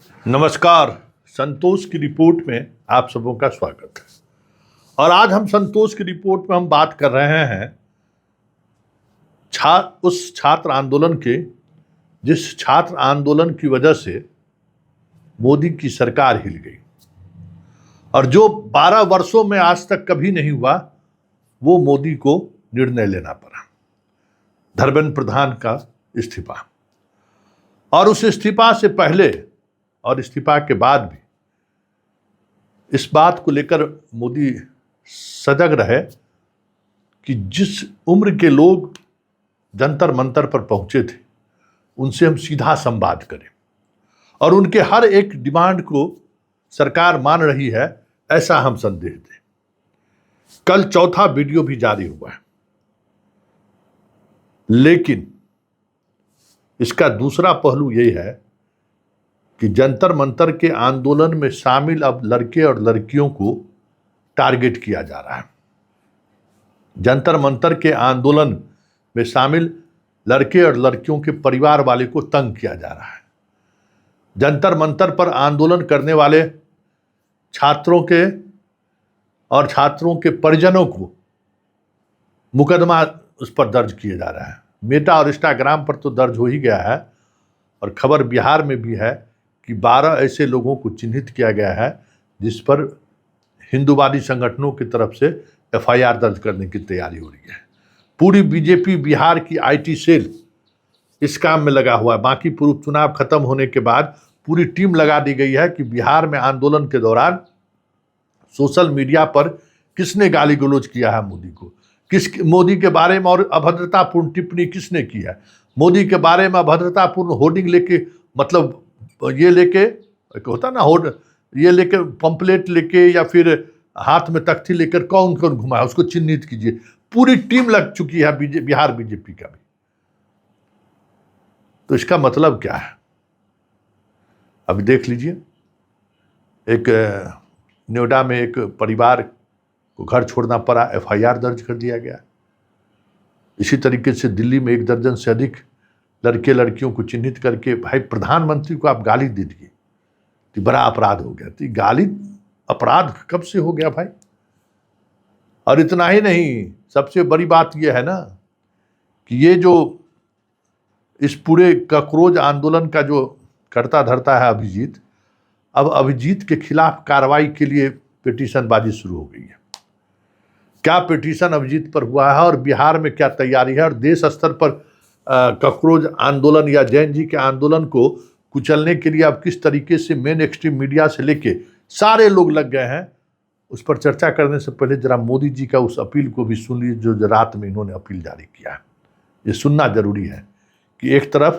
नमस्कार। संतोष की रिपोर्ट में आप सबों का स्वागत है। और आज हम संतोष की रिपोर्ट में हम बात कर रहे हैं उस छात्र आंदोलन के, जिस छात्र आंदोलन की वजह से मोदी की सरकार हिल गई और जो 12 वर्षों में आज तक कभी नहीं हुआ, वो मोदी को निर्णय लेना पड़ा, धर्मेंद्र प्रधान का इस्तीफा। और उस इस्तीफा से पहले और इस्तीफा के बाद भी इस बात को लेकर मोदी सजग रहे कि जिस उम्र के लोग जंतर मंतर पर पहुंचे थे, उनसे हम सीधा संवाद करें और उनके हर एक डिमांड को सरकार मान रही है, ऐसा हम संदेश दें। कल चौथा वीडियो भी जारी हुआ है, लेकिन इसका दूसरा पहलू यही है कि जंतर मंतर के आंदोलन में शामिल अब लड़के और लड़कियों को टारगेट किया जा रहा है। जंतर मंतर के आंदोलन में शामिल लड़के और लड़कियों के परिवार वाले को तंग किया जा रहा है। जंतर मंतर पर आंदोलन करने वाले छात्रों के और छात्रों के परिजनों को मुकदमा उस पर दर्ज किया जा रहा है। मेटा और इंस्टाग्राम पर तो दर्ज हो ही गया है और खबर बिहार में भी है कि 12 ऐसे लोगों को चिन्हित किया गया है जिस पर हिंदूवादी संगठनों की तरफ से एफआईआर दर्ज करने की तैयारी हो रही है। पूरी बीजेपी बिहार की आईटी सेल इस काम में लगा हुआ है। बाकी पूर्व चुनाव खत्म होने के बाद पूरी टीम लगा दी गई है कि बिहार में आंदोलन के दौरान सोशल मीडिया पर किसने गाली गलौज किया है मोदी को, मोदी के बारे में और अभद्रतापूर्ण टिप्पणी किसने की है, मोदी के बारे में अभद्रतापूर्ण होर्डिंग लेके, मतलब ये लेके होता ना ये लेके पंपलेट लेके या फिर हाथ में तख्ती लेकर कौन कौन घुमाया, उसको चिन्हित कीजिए। पूरी टीम लग चुकी है बिहार बीजेपी का भी। तो इसका मतलब क्या है, अभी देख लीजिए। एक नोएडा में एक परिवार को घर छोड़ना पड़ा, एफआईआर दर्ज कर दिया गया। इसी तरीके से दिल्ली में 1 दर्जन से अधिक लड़के लड़कियों को चिन्हित करके, भाई प्रधानमंत्री को आप गाली दे दिए तो बड़ा अपराध हो गया। तो गाली अपराध कब से हो गया भाई? और इतना ही नहीं, सबसे बड़ी बात यह है ना कि ये जो इस पूरे कॉकरोच आंदोलन का जो करता धरता है अभिजीत, अब अभिजीत के खिलाफ कार्रवाई के लिए पिटीशनबाजी शुरू हो गई है। क्या पिटीशन अभिजीत पर हुआ है और बिहार में क्या तैयारी है, और देश स्तर पर कॉकरोच आंदोलन या जैन जी के आंदोलन को कुचलने के लिए अब किस तरीके से मेन एक्सट्रीम मीडिया से लेके सारे लोग लग गए हैं, उस पर चर्चा करने से पहले जरा मोदी जी का उस अपील को भी सुन लीजिए जो रात में इन्होंने अपील जारी किया है। ये सुनना जरूरी है कि एक तरफ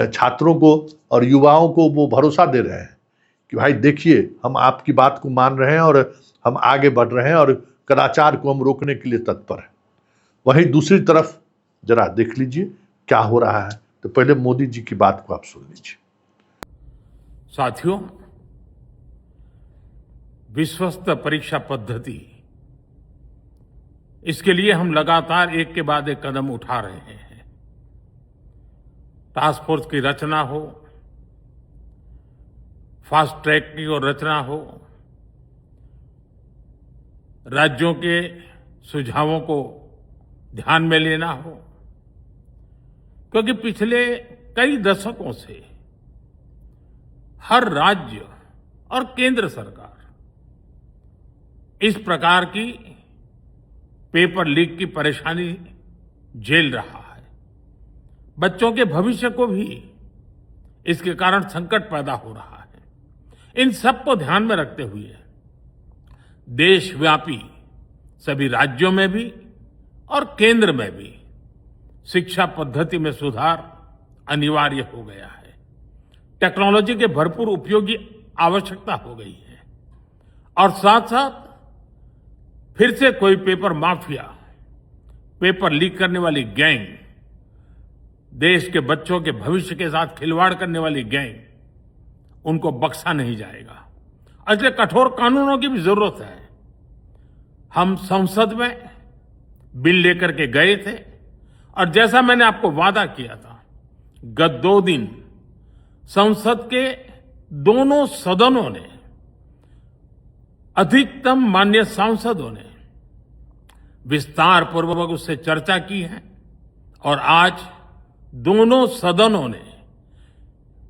छात्रों को और युवाओं को वो भरोसा दे रहे हैं कि भाई देखिए, हम आपकी बात को मान रहे हैं और हम आगे बढ़ रहे हैं और कदाचार को हम रोकने के लिए तत्पर हैं। वहीं दूसरी तरफ जरा देख लीजिए क्या हो रहा है। तो पहले मोदी जी की बात को आप सुन लीजिए। साथियों, विश्वस्त परीक्षा पद्धति, इसके लिए हम लगातार एक के बाद एक कदम उठा रहे हैं। टास्क फोर्स की रचना हो, फास्ट ट्रैक की और रचना हो, राज्यों के सुझावों को ध्यान में लेना हो, क्योंकि पिछले कई दशकों से हर राज्य और केंद्र सरकार इस प्रकार की पेपर लीक की परेशानी झेल रहा है। बच्चों के भविष्य को भी इसके कारण संकट पैदा हो रहा है। इन सब को ध्यान में रखते हुए देशव्यापी सभी राज्यों में भी और केंद्र में भी शिक्षा पद्धति में सुधार अनिवार्य हो गया है। टेक्नोलॉजी के भरपूर उपयोग की आवश्यकता हो गई है और साथ साथ फिर से कोई पेपर माफिया, पेपर लीक करने वाली गैंग, देश के बच्चों के भविष्य के साथ खिलवाड़ करने वाली गैंग, उनको बख्शा नहीं जाएगा। इसलिए कठोर कानूनों की भी जरूरत है। हम संसद में बिल लेकर के गए थे और जैसा मैंने आपको वादा किया था, गत 2 दिन संसद के दोनों सदनों ने, अधिकतम माननीय सांसदों ने विस्तार पूर्वक उससे चर्चा की है और आज दोनों सदनों ने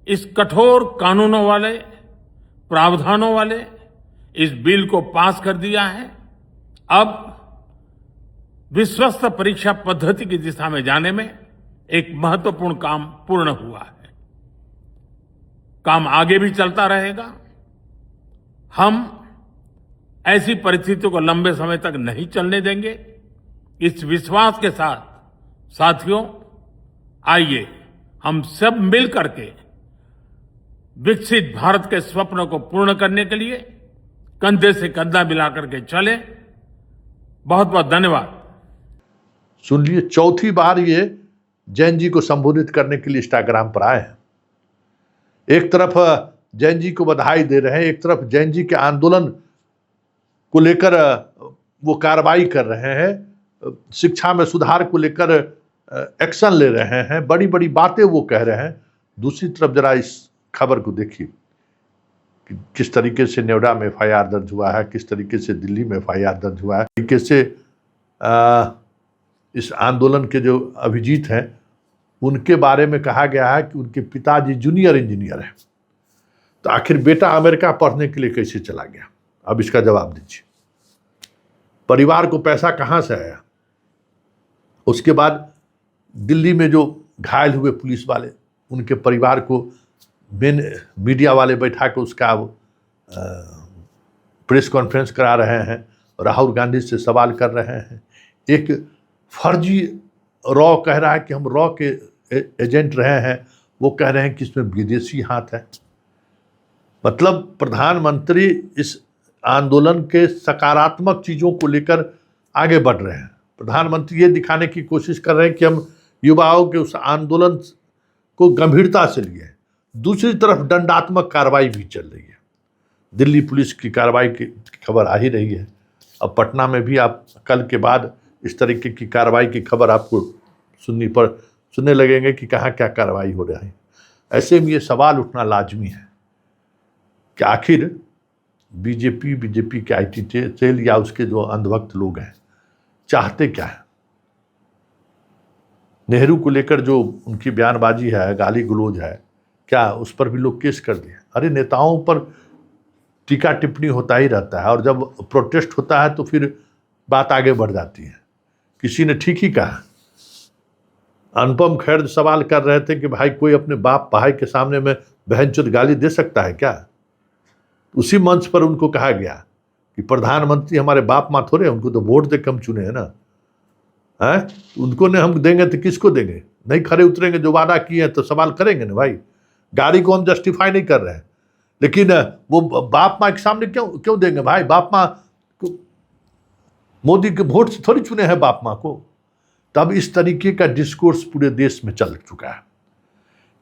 इस कठोर कानूनों वाले, प्रावधानों वाले इस बिल को पास कर दिया है। अब विश्वस्त परीक्षा पद्धति की दिशा में जाने में एक महत्वपूर्ण काम पूर्ण हुआ है। काम आगे भी चलता रहेगा। हम ऐसी परिस्थितियों को लंबे समय तक नहीं चलने देंगे। इस विश्वास के साथ साथियों, आइए हम सब मिल करके विकसित भारत के स्वप्न को पूर्ण करने के लिए कंधे से कंधा मिलाकर के चले। बहुत बहुत धन्यवाद। सुन लिए, चौथी बार ये जैन जी को संबोधित करने के लिए इंस्टाग्राम पर आए हैं। एक तरफ जैन जी को बधाई दे रहे हैं, एक तरफ जैन जी के आंदोलन को लेकर वो कार्रवाई कर रहे हैं, शिक्षा में सुधार को लेकर एक्शन ले रहे हैं, बड़ी बड़ी बातें वो कह रहे हैं। दूसरी तरफ जरा इस खबर को देखिए कि किस तरीके से नोएडा में एफआईआर दर्ज हुआ है, किस तरीके से दिल्ली में एफआईआर दर्ज हुआ है, तरीके से इस आंदोलन के जो अभिजीत हैं उनके बारे में कहा गया है कि उनके पिताजी जूनियर इंजीनियर हैं। तो आखिर बेटा अमेरिका पढ़ने के लिए कैसे चला गया? अब इसका जवाब दीजिए। परिवार को पैसा कहाँ से आया? उसके बाद दिल्ली में जो घायल हुए पुलिस वाले, उनके परिवार को मेन मीडिया वाले बैठा के उसका प्रेस कॉन्फ्रेंस करा रहे हैं, राहुल गांधी से सवाल कर रहे हैं। एक फर्जी रॉ कह रहा है कि हम रॉ के एजेंट रहे हैं, वो कह रहे हैं कि इसमें विदेशी हाथ है। मतलब प्रधानमंत्री इस आंदोलन के सकारात्मक चीज़ों को लेकर आगे बढ़ रहे हैं। प्रधानमंत्री ये दिखाने की कोशिश कर रहे हैं कि हम युवाओं के उस आंदोलन को गंभीरता से लिए। दूसरी तरफ दंडात्मक कार्रवाई भी चल रही है। दिल्ली पुलिस की कार्रवाई की खबर आ ही रही है। अब पटना में भी आप कल के बाद इस तरीके की कार्रवाई की खबर आपको सुनने लगेंगे कि कहाँ क्या कार्रवाई हो रही है। ऐसे में ये सवाल उठना लाजमी है कि आखिर बीजेपी के आईटी सेल या उसके जो अंधभक्त लोग हैं चाहते क्या है? नेहरू को लेकर जो उनकी बयानबाजी है, गाली गलौज है, क्या उस पर भी लोग केस कर दिए? अरे नेताओं पर टीका टिप्पणी होता ही रहता है और जब प्रोटेस्ट होता है तो फिर बात आगे बढ़ जाती है। किसी ने ठीक ही कहा, अनुपम खेर सवाल कर रहे थे कि भाई कोई अपने बाप भाई के सामने में बहनचोद गाली दे सकता है क्या? उसी मंच पर उनको कहा गया कि प्रधानमंत्री हमारे बाप माँ थोड़े, उनको तो वोट दे कम चुने हैं ना, है? उनको ने हम देंगे तो किसको देंगे? नहीं खड़े उतरेंगे, जो वादा किए हैं तो सवाल करेंगे ना भाई। गाड़ी को हम जस्टिफाई नहीं कर रहे हैं, लेकिन वो बाप माँ के सामने क्यों देंगे भाई? बाप माँ को मोदी के वोट से थोड़ी चुने हैं बाप माँ को। तब इस तरीके का डिस्कोर्स पूरे देश में चल चुका है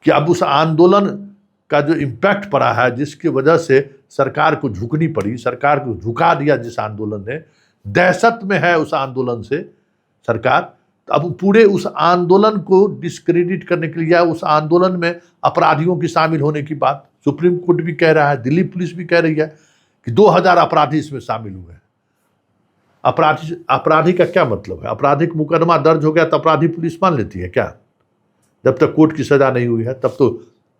कि अब उस आंदोलन का जो इम्पैक्ट पड़ा है, जिसकी वजह से सरकार को झुकनी पड़ी, सरकार को झुका दिया जिस आंदोलन ने, दहशत में है उस आंदोलन से सरकार। अब पूरे उस आंदोलन को डिस्क्रेडिट करने के लिए या उस आंदोलन में अपराधियों की शामिल होने की बात सुप्रीम कोर्ट भी कह रहा है, दिल्ली पुलिस भी कह रही है कि 2000 अपराधी इसमें शामिल हुए हैं। अपराधी का क्या मतलब है? आपराधिक मुकदमा दर्ज हो गया तो अपराधी पुलिस मान लेती है क्या? जब तक कोर्ट की सजा नहीं हुई है तब तो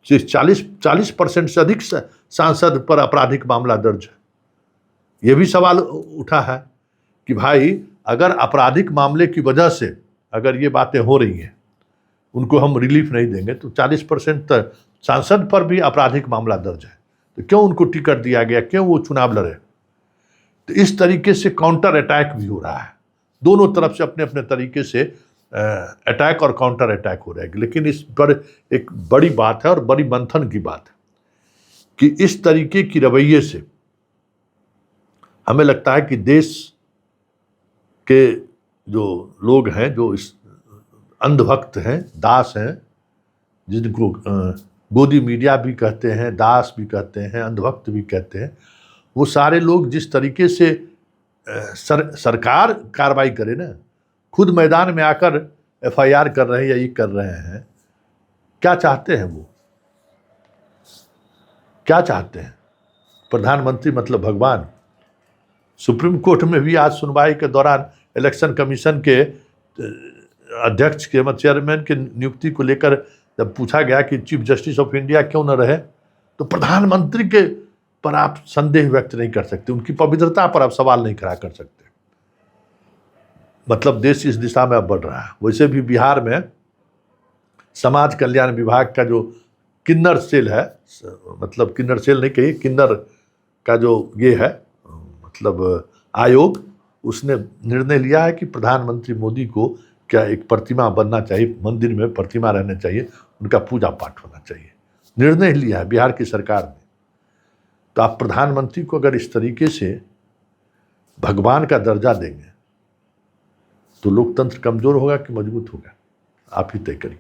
40% से अधिक सांसद पर आपराधिक मामला दर्ज है। यह भी सवाल उठा है कि भाई अगर आपराधिक मामले की वजह से अगर ये बातें हो रही हैं, उनको हम रिलीफ नहीं देंगे तो 40% सांसद पर भी आपराधिक मामला दर्ज है, तो क्यों उनको टिकट दिया गया? क्यों वो चुनाव लड़े? तो इस तरीके से काउंटर अटैक भी हो रहा है। दोनों तरफ से अपने अपने तरीके से अटैक और काउंटर अटैक हो रहा है। लेकिन इस पर एक बड़ी बात है और बड़ी मंथन की बात है कि इस तरीके की रवैये से हमें लगता है कि देश के जो लोग हैं, जो इस अंधभक्त हैं, दास हैं, जिनको गोदी मीडिया भी कहते हैं, दास भी कहते हैं, अंधभक्त भी कहते हैं, वो सारे लोग जिस तरीके से सरकार कार्रवाई करे ना, खुद मैदान में आकर एफआईआर कर रहे हैं या ये कर रहे हैं, क्या चाहते हैं वो? क्या चाहते हैं? प्रधानमंत्री मतलब भगवान। सुप्रीम कोर्ट में भी आज सुनवाई के दौरान इलेक्शन कमीशन के अध्यक्ष के चेयरमैन की नियुक्ति को लेकर जब पूछा गया कि चीफ जस्टिस ऑफ इंडिया क्यों न रहे, तो प्रधानमंत्री के पर आप संदेह व्यक्त नहीं कर सकते, उनकी पवित्रता पर आप सवाल नहीं खड़ा कर सकते। मतलब देश इस दिशा में अब बढ़ रहा है। वैसे भी बिहार में समाज कल्याण विभाग का जो किन्नर सेल है, मतलब किन्नर सेल नहीं कहिए, किन्नर का जो ये है मतलब आयोग, उसने निर्णय लिया है कि प्रधानमंत्री मोदी को क्या एक प्रतिमा बनना चाहिए, मंदिर में प्रतिमा रहना चाहिए, उनका पूजा पाठ होना चाहिए। निर्णय लिया है बिहार की सरकार ने। तो आप प्रधानमंत्री को अगर इस तरीके से भगवान का दर्जा देंगे तो लोकतंत्र कमजोर होगा कि मजबूत होगा, आप ही तय करिए।